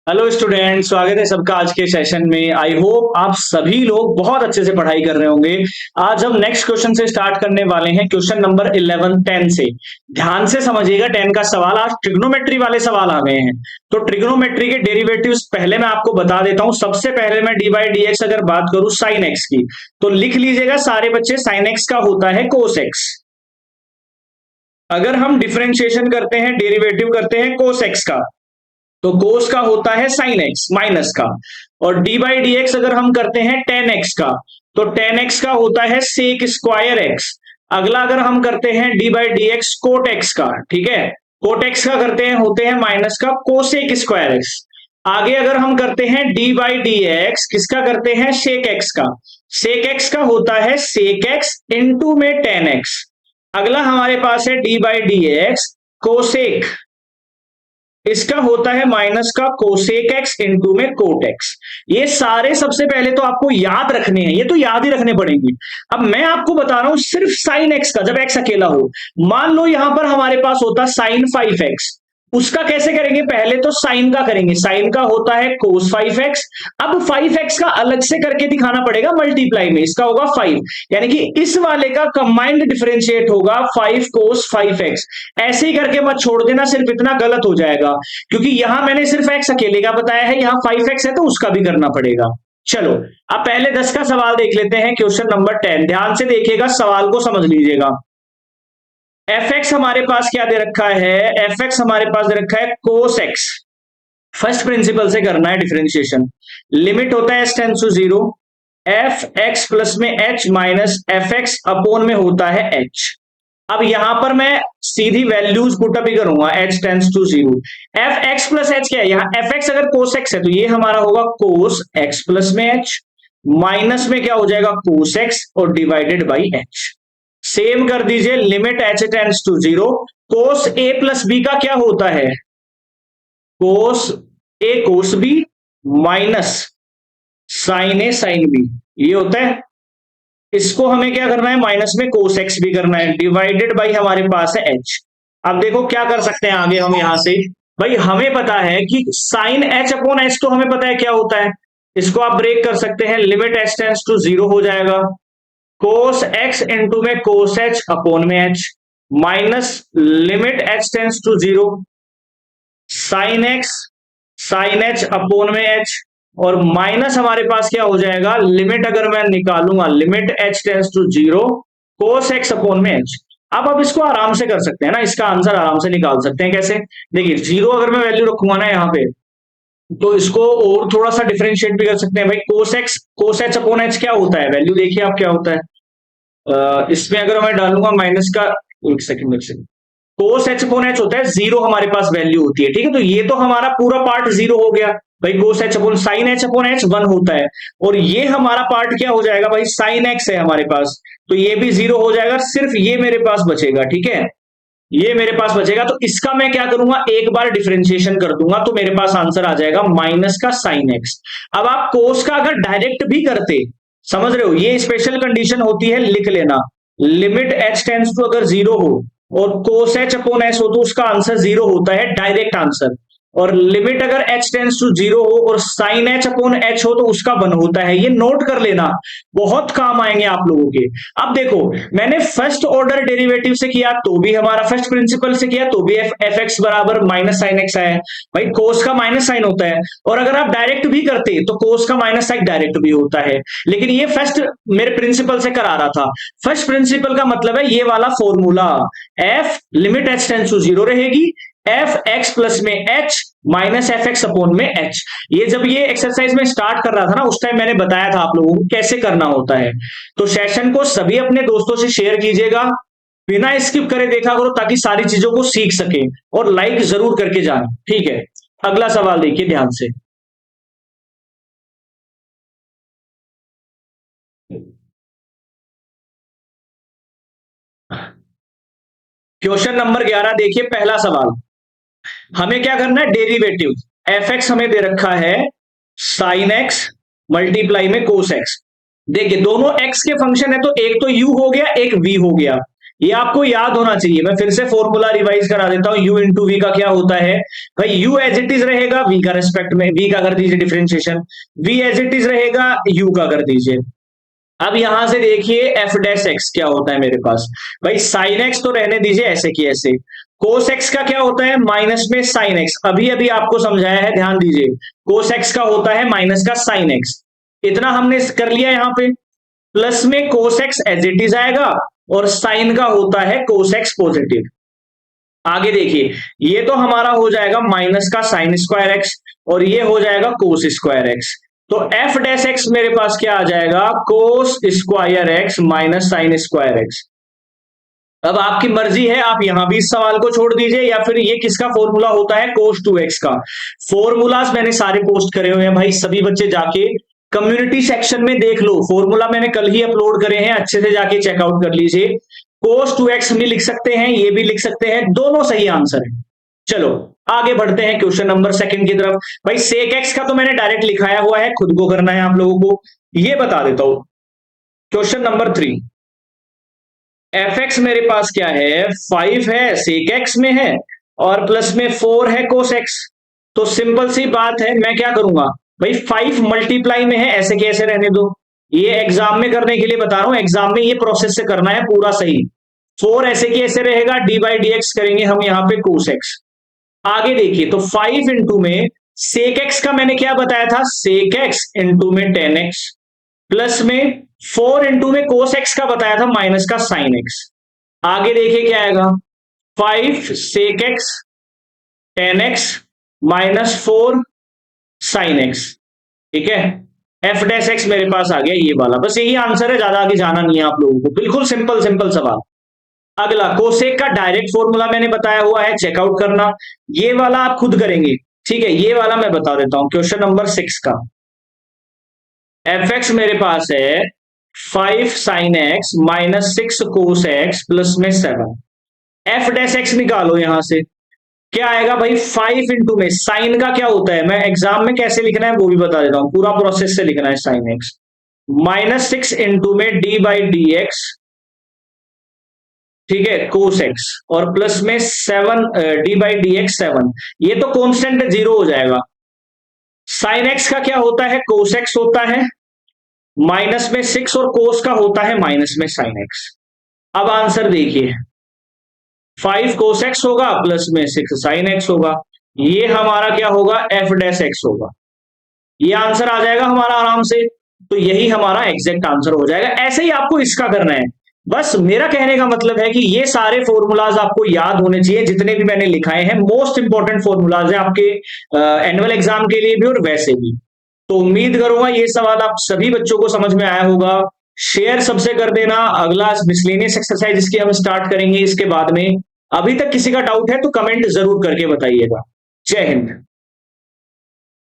Hello student, स्वागत है सबका आज के सेशन में। आई होप आप सभी लोग बहुत अच्छे से पढ़ाई कर रहे होंगे। आज हम नेक्स्ट क्वेश्चन से स्टार्ट करने वाले हैं, क्वेश्चन नंबर 11 10 से। ध्यान से समझिएगा, 10 का सवाल। आज ट्रिग्नोमेट्री वाले सवाल आ गए हैं, तो ट्रिग्नोमेट्री के डेरिवेटिव्स पहले मैं आपको बता देता हूं। सबसे पहले मैं डी बाई डी एक्स अगर बात करूं साइन एक्स की, तो लिख लीजिएगा सारे बच्चे, साइन एक्स का होता है कोस एक्स। अगर हम डिफरेंशिएशन करते हैं, डेरिवेटिव करते हैं कोस एक्स का, तो कोस का होता है साइन एक्स माइनस का। और डी बाई डी एक्स अगर हम करते हैं टेन एक्स का, तो टेन एक्स का होता है सेक स्क्वायर एक्स। अगला अगर हम करते हैं D by D X cot X का, ठीक है, कोट एक्स का करते हैं, होते हैं माइनस का कोसेक स्क्वायर एक्स। आगे अगर हम करते हैं डी बाई डी एक्स, किसका करते हैं, सेक एक्स का। सेक एक्स का होता है सेक एक्स इंटू में टेन एक्स। अगला हमारे पास है D by D x cosec, इसका होता है माइनस का कोसेक एक्स इंटू में कोट एक्स। ये सारे सबसे पहले तो आपको याद रखने हैं, ये तो याद ही रखने पड़ेंगे। अब मैं आपको बता रहा हूं सिर्फ साइन एक्स का, जब एक्स अकेला हो। मान लो यहां पर हमारे पास होता साइन 5x, उसका कैसे करेंगे, पहले तो साइन का करेंगे। साइन का होता है कोस 5x। अब 5x का अलग से करके दिखाना पड़ेगा मल्टीप्लाई में, इसका होगा 5, यानी कि इस वाले का कंबाइंड डिफरेंशिएट होगा 5 कोस 5x। ऐसे ही करके मत छोड़ देना, सिर्फ इतना गलत हो जाएगा, क्योंकि यहां मैंने सिर्फ x अकेले का बताया है, यहां 5x है तो उसका भी करना पड़ेगा। चलो अब पहले 10 का सवाल देख लेते हैं, क्वेश्चन नंबर 10। ध्यान से देखिएगा, सवाल को समझ लीजिएगा। एफ एक्स हमारे पास क्या दे रखा है, एफ एक्स हमारे पास दे रखा है कोस एक्स। फर्स्ट प्रिंसिपल से करना है डिफरेंशिएशन। लिमिट होता है as tends to 0, f x plus में H minus F x upon में होता है एच। अब यहां पर मैं सीधी वैल्यूज पुट अप ही करूंगा, h tends to 0। F x plus h क्या है, यहां एफ एक्स अगर कोस एक्स है तो ये हमारा होगा कोस एक्स प्लस में एच, माइनस में क्या हो जाएगा कोस एक्स और डिवाइडेड बाई एच। सेम कर दीजिए, limit H tends to 0, cos A plus B का क्या होता है, cos A cos B minus sine A sine B, ये होता है। इसको हमें क्या करना है, माइनस में कोस एक्स भी करना है, डिवाइडेड बाई हमारे पास है एच। अब देखो क्या कर सकते हैं आगे हम यहां से, भाई हमें पता है कि साइन एच अपॉन एच तो हमें पता है क्या होता है, इसको आप ब्रेक कर सकते हैं, लिमिट एच टेंस टू 0 हो जाएगा, कोस एक्स इंटू में कोस एच अपोन में H, minus limit H tends to 0 sine X sine H upon में एच, और माइनस हमारे पास क्या हो जाएगा, लिमिट अगर मैं निकालूंगा, limit H tends to 0 cos X upon में एच। अब इसको आराम से कर सकते हैं ना, इसका आंसर आराम से निकाल सकते हैं। कैसे, देखिए 0 अगर मैं वैल्यू रखूंगा ना यहाँ पे, तो इसको और थोड़ा सा डिफरेंशिएट भी कर सकते हैं। भाई कोस एक्स कोस एच अपॉन एच क्या होता है, वैल्यू देखिए आप क्या होता है। इसमें अगर मैं डालूंगा माइनस का, एक सेकंड, कोस एच अपॉन एच होता है 0, हमारे पास वैल्यू होती है, ठीक है। तो ये तो हमारा पूरा पार्ट 0 हो गया भाई, cos h upon sine h upon h 1 होता है, और ये हमारा पार्ट क्या हो जाएगा भाई, साइन एक्स है हमारे पास, तो ये भी 0 हो जाएगा, सिर्फ ये मेरे पास बचेगा, ठीक है, ये मेरे पास बचेगा। तो इसका मैं क्या करूंगा, एक बार डिफरेंशिएशन कर दूंगा, तो मेरे पास आंसर आ जाएगा माइनस का साइन एक्स। अब आप कोस का अगर डायरेक्ट भी करते, समझ रहे हो, ये स्पेशल कंडीशन होती है, लिख लेना, लिमिट एच टेंस टू अगर 0 हो और कोस एच अपॉन एच हो तो उसका आंसर 0 होता है, डायरेक्ट आंसर। और लिमिट अगर एच टेंस टू 0 हो और साइन एच अपॉन एच हो तो उसका 1 होता है। ये नोट कर लेना, बहुत काम आएंगे आप लोगों के। अब देखो, मैंने फर्स्ट ऑर्डर डेरिवेटिव से किया तो भी हमारा, फर्स्ट प्रिंसिपल से किया तो भी एफ एक्स बराबर माइनस साइन एक्स आया, भाई कोस का माइनस साइन होता है। और अगर आप डायरेक्ट भी करते तो कोस का माइनस साइन डायरेक्ट भी होता है, लेकिन ये फर्स्ट मेरे प्रिंसिपल से करा रहा था। फर्स्ट प्रिंसिपल का मतलब है ये वाला formula, F limit H tends to 0 रहेगी, एफ एक्स प्लस में H minus F X upon में एच। ये जब ये एक्सरसाइज में स्टार्ट कर रहा था ना, उस टाइम मैंने बताया था आप लोगों को कैसे करना होता है। तो सेशन को सभी अपने दोस्तों से शेयर कीजिएगा, बिना स्किप करे देखा करो, ताकि सारी चीजों को सीख सके, और लाइक जरूर करके जाना, ठीक है। अगला सवाल देखिए ध्यान से, क्वेश्चन नंबर 11 देखिए, पहला सवाल। हमें क्या करना है, डेरिवेटिव। एफ एक्स हमें दे रखा है साइन एक्स मल्टीप्लाई में कोस एक्स। देखिए दोनों एक्स के फंक्शन है, तो एक तो यू हो गया, एक वी हो गया। ये आपको याद होना चाहिए। मैं फिर से फॉर्मूला रिवाइज करा देता हूं। u इंटू वी का क्या होता है भाई, u एज इट इज रहेगा, v का रेस्पेक्ट में, v का कर दीजिए differentiation, v as it is रहेगा, u का कर दीजिए। अब यहां से देखिए एफ डैश एक्स क्या होता है मेरे पास भाई, साइन एक्स तो रहने दीजिए ऐसे की ऐसे, कोस एक्स का क्या होता है माइनस में साइन एक्स, अभी अभी आपको समझाया है, ध्यान दीजिए, कोस एक्स का होता है माइनस का साइन एक्स, इतना हमने कर लिया यहां पे। प्लस में cos X as it is आएगा और साइन का होता है कोस एक्स पॉजिटिव। आगे देखिए, ये तो हमारा हो जाएगा माइनस का साइन स्क्वायर एक्स और ये हो जाएगा कोस स्क्वायर एक्स। तो एफ डैश एक्स मेरे पास क्या आ जाएगा, cos square x minus sine square x. अब आपकी मर्जी है, आप यहां भी इस सवाल को छोड़ दीजिए, या फिर ये किसका फॉर्मूला होता है, कोस 2x का। फॉर्मूलाज मैंने सारे पोस्ट करे हुए हैं भाई, सभी बच्चे जाके कम्युनिटी सेक्शन में देख लो, फॉर्मूला मैंने कल ही अपलोड करे हैं, अच्छे से जाके चेकआउट कर लीजिए। कोस 2x हम भी लिख सकते हैं, ये भी लिख सकते हैं, दोनों सही आंसर है। चलो आगे बढ़ते हैं क्वेश्चन नंबर सेकंड की तरफ। भाई सेक एक्स का तो मैंने डायरेक्ट लिखाया हुआ है, खुद को करना है आप लोगों को, ये बता देता हूं। क्वेश्चन नंबर 3, एफ एक्स मेरे पास क्या है 5 है, सेक एक्स में है और प्लस में 4 है कोस एक्स। तो सिंपल सी बात है, मैं क्या करूंगा भाई, 5 मल्टीप्लाई में है, ऐसे कैसे रहने दो, ये एग्जाम में करने के लिए बता रहा हूं, एग्जाम में ये प्रोसेस से करना है पूरा सही। 4 ऐसे की ऐसे रहेगा, डी बाई डी एक्स करेंगे हम यहाँ पे कोस एक्स। आगे देखिए, तो 5 इंटू में सेक एक्स का मैंने क्या बताया था, सेक एक्स इंटू में टेन एक्स, प्लस में 4 इंटू में कोस एक्स का बताया था माइनस का साइन एक्स। आगे देखिए क्या आएगा, 5 sec X tan X minus 4 sine X, ठीक है। एफ डैश एक्स मेरे पास आ गया ये वाला, बस यही आंसर है, ज्यादा आगे जाना नहीं है आप लोगों को, बिल्कुल सिंपल सिंपल सवाल। अगला कोसेक का डायरेक्ट फॉर्मूला मैंने बताया हुआ है, चेकआउट करना, ये वाला आप खुद करेंगे, ठीक है। ये वाला मैं बता देता हूं, क्वेश्चन नंबर 6 का, एफ एक्स मेरे पास है 5 साइन एक्स माइनस 6 कोस एक्स प्लस में 7। एफ डैश एक्स निकालो यहां से, क्या आएगा भाई, 5 इंटू में साइन का क्या होता है, मैं एग्जाम में कैसे लिखना है वो भी बता देता हूं, पूरा प्रोसेस से लिखना है, साइन एक्स माइनस 6 इंटू में डी बाई डी एक्स, ठीक है, कोस एक्स और प्लस में 7 डी बाई डी एक्स 7, ये तो कॉन्स्टेंट 0 हो जाएगा। साइन एक्स का क्या होता है, कोस एक्स होता है, माइनस में 6 और कोस का होता है माइनस में साइन एक्स। अब आंसर देखिए, 5 कोस एक्स होगा प्लस में 6 साइन एक्स होगा, ये हमारा क्या होगा, एफ डैश एक्स होगा, ये आंसर आ जाएगा हमारा आराम से। तो यही हमारा एग्जैक्ट आंसर हो जाएगा। ऐसे ही आपको इसका करना है, बस मेरा कहने का मतलब है कि ये सारे फॉर्मूलाज आपको याद होने चाहिए, जितने भी मैंने लिखाए हैं, मोस्ट इंपॉर्टेंट फॉर्मूलाज है आपके एनुअल एग्जाम के लिए भी और वैसे भी। तो उम्मीद करूंगा ये सवाल आप सभी बच्चों को समझ में आया होगा। शेयर सबसे कर देना। अगला मिसलेनियस एक्सरसाइज इसकी हम स्टार्ट करेंगे इसके बाद में। अभी तक किसी का डाउट है तो कमेंट जरूर करके बताइएगा। जय हिंद।